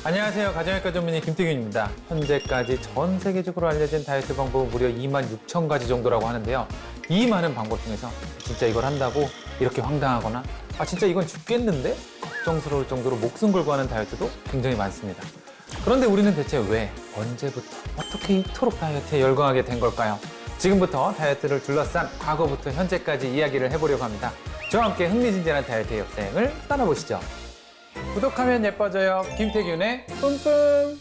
안녕하세요. 가정의과 전문의 김태균입니다. 현재까지 전 세계적으로 알려진 다이어트 방법은 무려 26,000가지 정도라고 하는데요. 이 많은 방법 중에서 진짜 이걸 한다고 이렇게 황당하거나 진짜 이건 죽겠는데? 걱정스러울 정도로 목숨 걸고 하는 다이어트도 굉장히 많습니다. 그런데 우리는 대체 왜, 언제부터, 어떻게 이토록 다이어트에 열광하게 된 걸까요? 지금부터 다이어트를 둘러싼 과거부터 현재까지 이야기를 해보려고 합니다. 저와 함께 흥미진진한 다이어트의 역사행을 떠나보시죠. 구독하면 예뻐져요. 김태균의 뿜뿜.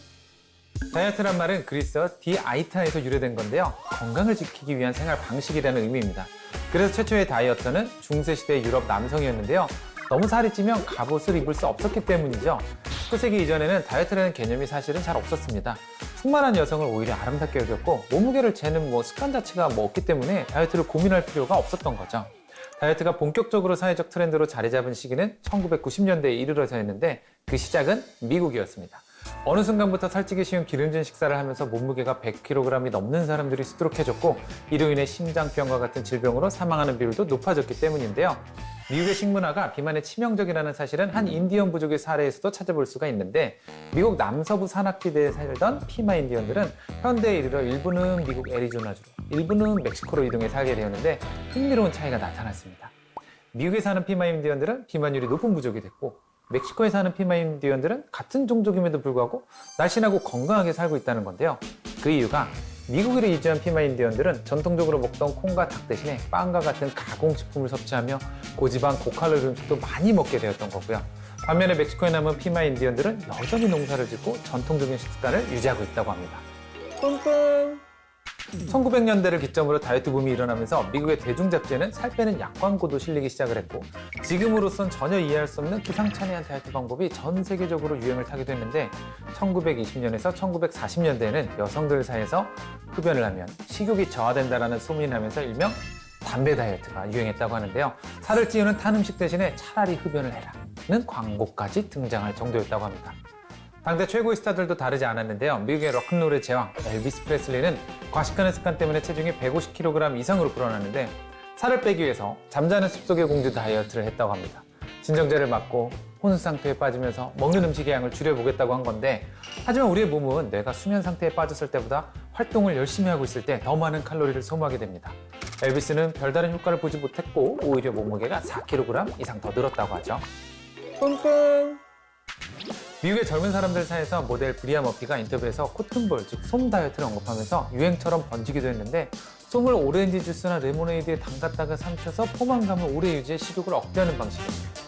다이어트란 말은 그리스어 디아이타에서 유래된 건데요. 건강을 지키기 위한 생활 방식이라는 의미입니다. 그래서 최초의 다이어터는 중세시대 유럽 남성이었는데요. 너무 살이 찌면 갑옷을 입을 수 없었기 때문이죠. 19세기 이전에는 다이어트라는 개념이 사실은 잘 없었습니다. 풍만한 여성을 오히려 아름답게 여겼고 몸무게를 재는 습관 자체가 없기 때문에 다이어트를 고민할 필요가 없었던 거죠. 다이어트가 본격적으로 사회적 트렌드로 자리 잡은 시기는 1990년대에 이르러서였는데 그 시작은 미국이었습니다. 어느 순간부터 살찌기 쉬운 기름진 식사를 하면서 몸무게가 100kg이 넘는 사람들이 수두룩해졌고 이로 인해 심장병과 같은 질병으로 사망하는 비율도 높아졌기 때문인데요. 미국의 식문화가 비만에 치명적이라는 사실은 한 인디언 부족의 사례에서도 찾아볼 수가 있는데 미국 남서부 산악지대에 살던 피마 인디언들은 현대에 이르러 일부는 미국 애리조나주로 일부는 멕시코로 이동해 살게 되었는데 흥미로운 차이가 나타났습니다. 미국에 사는 피마 인디언들은 비만율이 높은 부족이 됐고 멕시코에 사는 피마 인디언들은 같은 종족임에도 불구하고 날씬하고 건강하게 살고 있다는 건데요. 그 이유가 미국으로 이주한 피마 인디언들은 전통적으로 먹던 콩과 닭 대신에 빵과 같은 가공식품을 섭취하며 고지방, 고칼로리 음식도 많이 먹게 되었던 거고요. 반면에 멕시코에 남은 피마 인디언들은 여전히 농사를 짓고 전통적인 식습관을 유지하고 있다고 합니다. 뿜뿜. 1900년대를 기점으로 다이어트 붐이 일어나면서 미국의 대중 잡지에는 살 빼는 약 광고도 실리기 시작을 했고 지금으로선 전혀 이해할 수 없는 기상천외한 다이어트 방법이 전 세계적으로 유행을 타기도 했는데 1920년에서 1940년대에는 여성들 사이에서 흡연을 하면 식욕이 저하된다라는 소문이 나면서 일명 담배 다이어트가 유행했다고 하는데요. 살을 찌우는 탄 음식 대신에 차라리 흡연을 해라는 광고까지 등장할 정도였다고 합니다. 당대 최고의 스타들도 다르지 않았는데요. 미국의 록큰롤의 제왕 엘비스 프레슬리는 과식하는 습관 때문에 체중이 150kg 이상으로 불어났는데 살을 빼기 위해서 잠자는 숲속의 공주 다이어트를 했다고 합니다. 진정제를 맞고 혼수 상태에 빠지면서 먹는 음식의 양을 줄여보겠다고 한 건데 하지만 우리의 몸은 뇌가 수면 상태에 빠졌을 때보다 활동을 열심히 하고 있을 때 더 많은 칼로리를 소모하게 됩니다. 엘비스는 별다른 효과를 보지 못했고 오히려 몸무게가 4kg 이상 더 늘었다고 하죠. 뿜뿜. 미국의 젊은 사람들 사이에서 모델 브리아 머피가 인터뷰에서 코튼볼, 즉 솜 다이어트를 언급하면서 유행처럼 번지기도 했는데 솜을 오렌지 주스나 레모네이드에 담갔다가 삼켜서 포만감을 오래 유지해 식욕을 억제하는 방식입니다.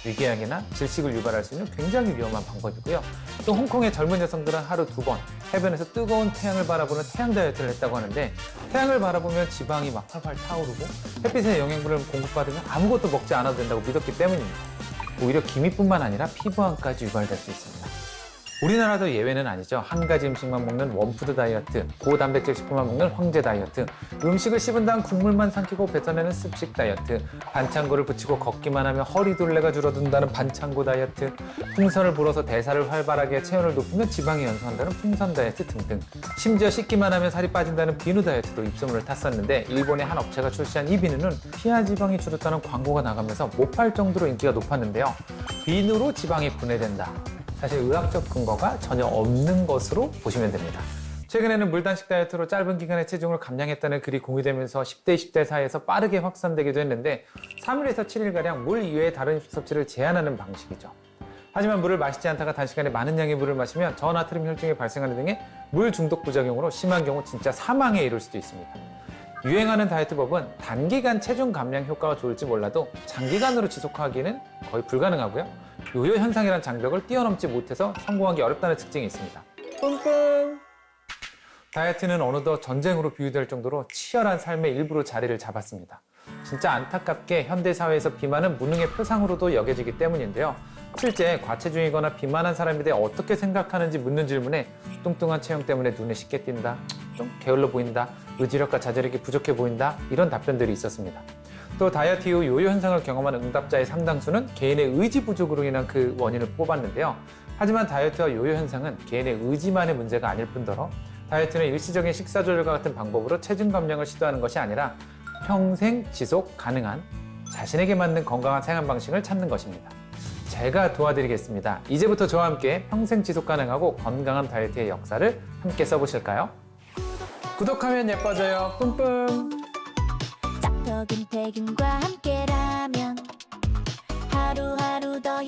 위궤양이나 질식을 유발할 수 있는 굉장히 위험한 방법이고요. 또 홍콩의 젊은 여성들은 하루 2번 해변에서 뜨거운 태양을 바라보는 태양 다이어트를 했다고 하는데 태양을 바라보면 지방이 막 활활 타오르고 햇빛의 영양분을 공급받으면 아무것도 먹지 않아도 된다고 믿었기 때문입니다. 오히려 기미뿐만 아니라 피부암까지 유발될 수 있습니다. 우리나라도 예외는 아니죠. 한 가지 음식만 먹는 원푸드 다이어트, 고단백질 식품만 먹는 황제 다이어트, 음식을 씹은 다음 국물만 삼키고 뱉어내는 습식 다이어트, 반창고를 붙이고 걷기만 하면 허리둘레가 줄어든다는 반창고 다이어트, 풍선을 불어서 대사를 활발하게 체온을 높이면 지방이 연소한다는 풍선 다이어트 등등. 심지어 씻기만 하면 살이 빠진다는 비누 다이어트도 입소문을 탔었는데 일본의 한 업체가 출시한 이 비누는 피하 지방이 줄었다는 광고가 나가면서 못 팔 정도로 인기가 높았는데요. 비누로 지방이 분해된다. 사실 의학적 근거가 전혀 없는 것으로 보시면 됩니다. 최근에는 물단식 다이어트로 짧은 기간에 체중을 감량했다는 글이 공유되면서 10대, 20대 사이에서 빠르게 확산되기도 했는데 3일에서 7일가량 물 이외의 다른 음식 섭취를 제한하는 방식이죠. 하지만 물을 마시지 않다가 단시간에 많은 양의 물을 마시면 저나트륨 혈증이 발생하는 등의 물 중독 부작용으로 심한 경우 진짜 사망에 이를 수도 있습니다. 유행하는 다이어트법은 단기간 체중 감량 효과가 좋을지 몰라도 장기간으로 지속하기는 거의 불가능하고요. 요요 현상이란 장벽을 뛰어넘지 못해서 성공하기 어렵다는 특징이 있습니다. 뿜뿜. 다이어트는 어느덧 전쟁으로 비유될 정도로 치열한 삶의 일부로 자리를 잡았습니다. 진짜 안타깝게 현대사회에서 비만은 무능의 표상으로도 여겨지기 때문인데요. 실제 과체중이거나 비만한 사람에 대해 어떻게 생각하는지 묻는 질문에 뚱뚱한 체형 때문에 눈에 쉽게 띈다, 좀 게을러 보인다, 의지력과 자제력이 부족해 보인다 이런 답변들이 있었습니다. 또 다이어트 이후 요요 현상을 경험한 응답자의 상당수는 개인의 의지 부족으로 인한 그 원인을 뽑았는데요. 하지만 다이어트와 요요 현상은 개인의 의지만의 문제가 아닐 뿐더러 다이어트는 일시적인 식사 조절과 같은 방법으로 체중 감량을 시도하는 것이 아니라 평생 지속 가능한 자신에게 맞는 건강한 생활 방식을 찾는 것입니다. 제가 도와드리겠습니다. 이제부터 저와 함께 평생 지속 가능하고 건강한 다이어트의 역사를 함께 써보실까요? 구독하면 예뻐져요. 뿜뿜. 짝턱은 태균과 함께라면 하루하루 더